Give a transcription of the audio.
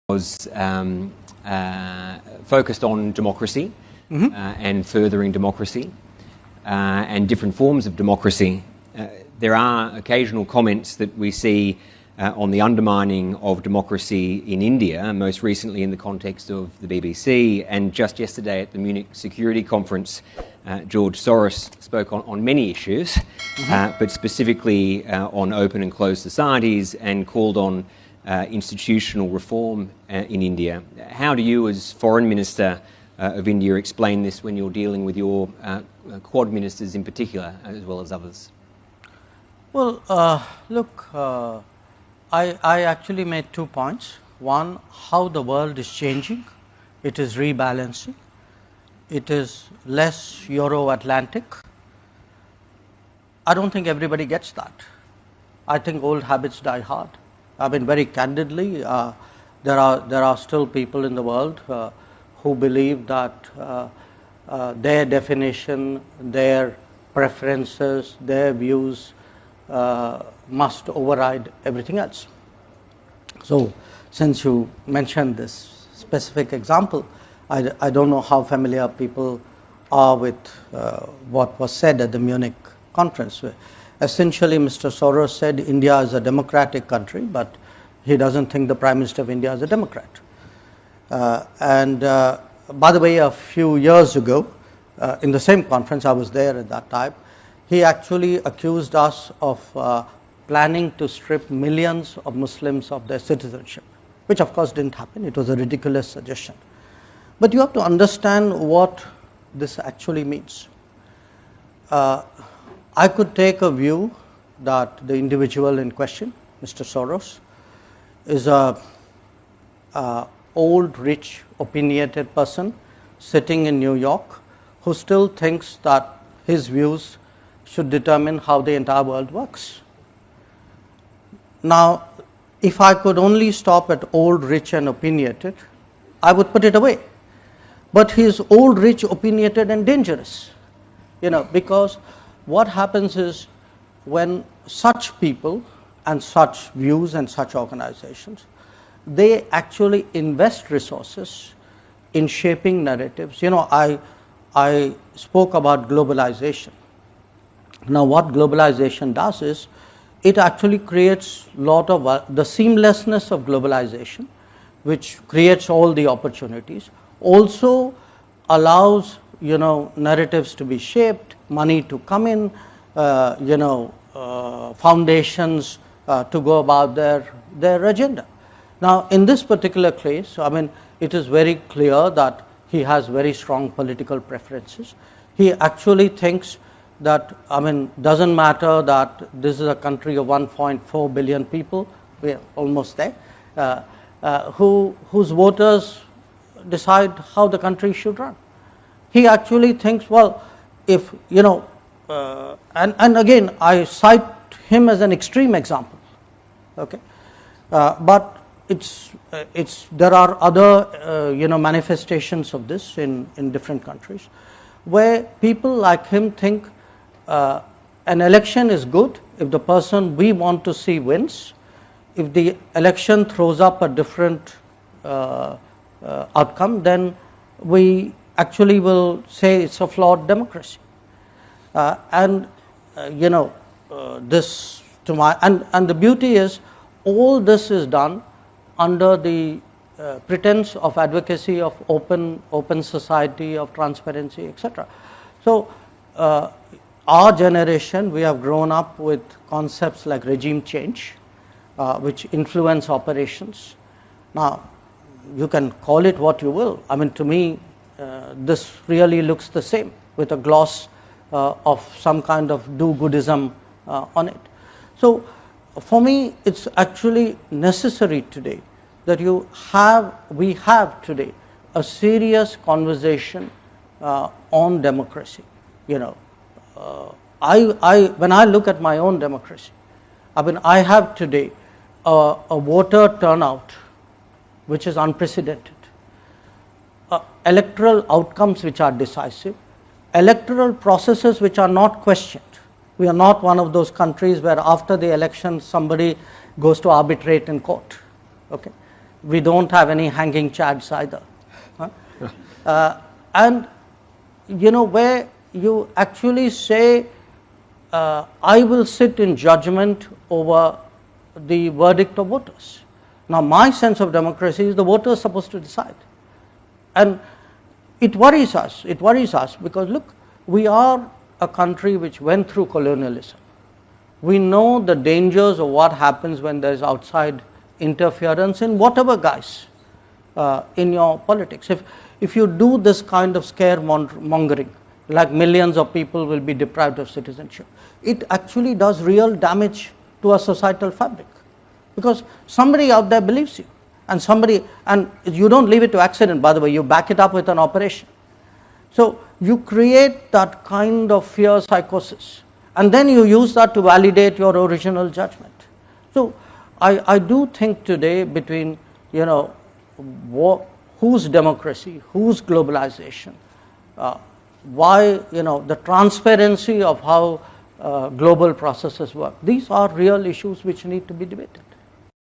was focused on democracy and furthering democracy and different forms of democracy. There are occasional comments that we see on the undermining of democracy in India, most recently in the context of the BBC, and just yesterday at the Munich Security Conference, George Soros spoke on many issues, but specifically on open and closed societies, and called on institutional reform in India. How do you, as Foreign Minister of India, explain this when you're dealing with your Quad ministers in particular, as well as others? Well, look, I actually made 2 points. One, how the world is changing. It is rebalancing. It is less Euro-Atlantic. I don't think everybody gets that. I think old habits die hard. I mean, very candidly, there are still people in the world who believe that their definition, their preferences, their views must override everything else. So, since you mentioned this specific example, I don't know how familiar people are with what was said at the Munich conference. Essentially, Mr. Soros said India is a democratic country, but he doesn't think the Prime Minister of India is a Democrat. By the way, a few years ago, in the same conference, I was there at that time, he actually accused us of planning to strip millions of Muslims of their citizenship, which of course didn't happen. It was a ridiculous suggestion. But you have to understand what this actually means. I could take a view that the individual in question, Mr. Soros, is a old, rich, opinionated person sitting in New York who still thinks that his views should determine how the entire world works. Now, if I could only stop at old, rich and opinionated, I would put it away. But he is old, rich, opinionated and dangerous, because what happens is when such people and such views and such organizations, they actually invest resources in shaping narratives. I spoke about globalization. Now, what globalization does is it actually creates a lot of the seamlessness of globalization, which creates all the opportunities, also allows narratives to be shaped, money to come in, foundations to go about their agenda. Now, in this particular case, I mean, it is very clear that he has very strong political preferences. He actually thinks that, I mean, doesn't matter that this is a country of 1.4 billion people, we are almost there, whose voters decide how the country should run. He actually thinks, well, if, and again, I cite him as an extreme example, okay, but there are other, manifestations of this in different countries, where people like him think an election is good if the person we want to see wins. If the election throws up a different outcome, then we actually will say it's a flawed democracy. This to my and the beauty is all this is done under the pretense of advocacy of open society, of transparency, etc. So our generation, we have grown up with concepts like regime change, which influence operations. Now, you can call it what you will. I mean, to me, this really looks the same, with a gloss of some kind of do-goodism on it. So, for me, it's actually necessary today that we have today a serious conversation on democracy. When I look at my own democracy, I mean, I have today a voter turnout which is unprecedented, electoral outcomes which are decisive, electoral processes which are not questioned. We are not one of those countries where after the election somebody goes to arbitrate in court. Okay, we don't have any hanging chads either. And where you actually say, I will sit in judgment over the verdict of voters. Now, my sense of democracy is the voter is supposed to decide. And it worries us because look, we are a country which went through colonialism. We know the dangers of what happens when there is outside interference in whatever guise in your politics. If you do this kind of scaremongering, like millions of people will be deprived of citizenship, it actually does real damage to our societal fabric, because somebody out there believes you, and you don't leave it to accident, by the way, you back it up with an operation. So you create that kind of fear psychosis, and then you use that to validate your original judgment. So I do think today between, whose democracy, whose globalization, why, the transparency of how global processes work, these are real issues which need to be debated.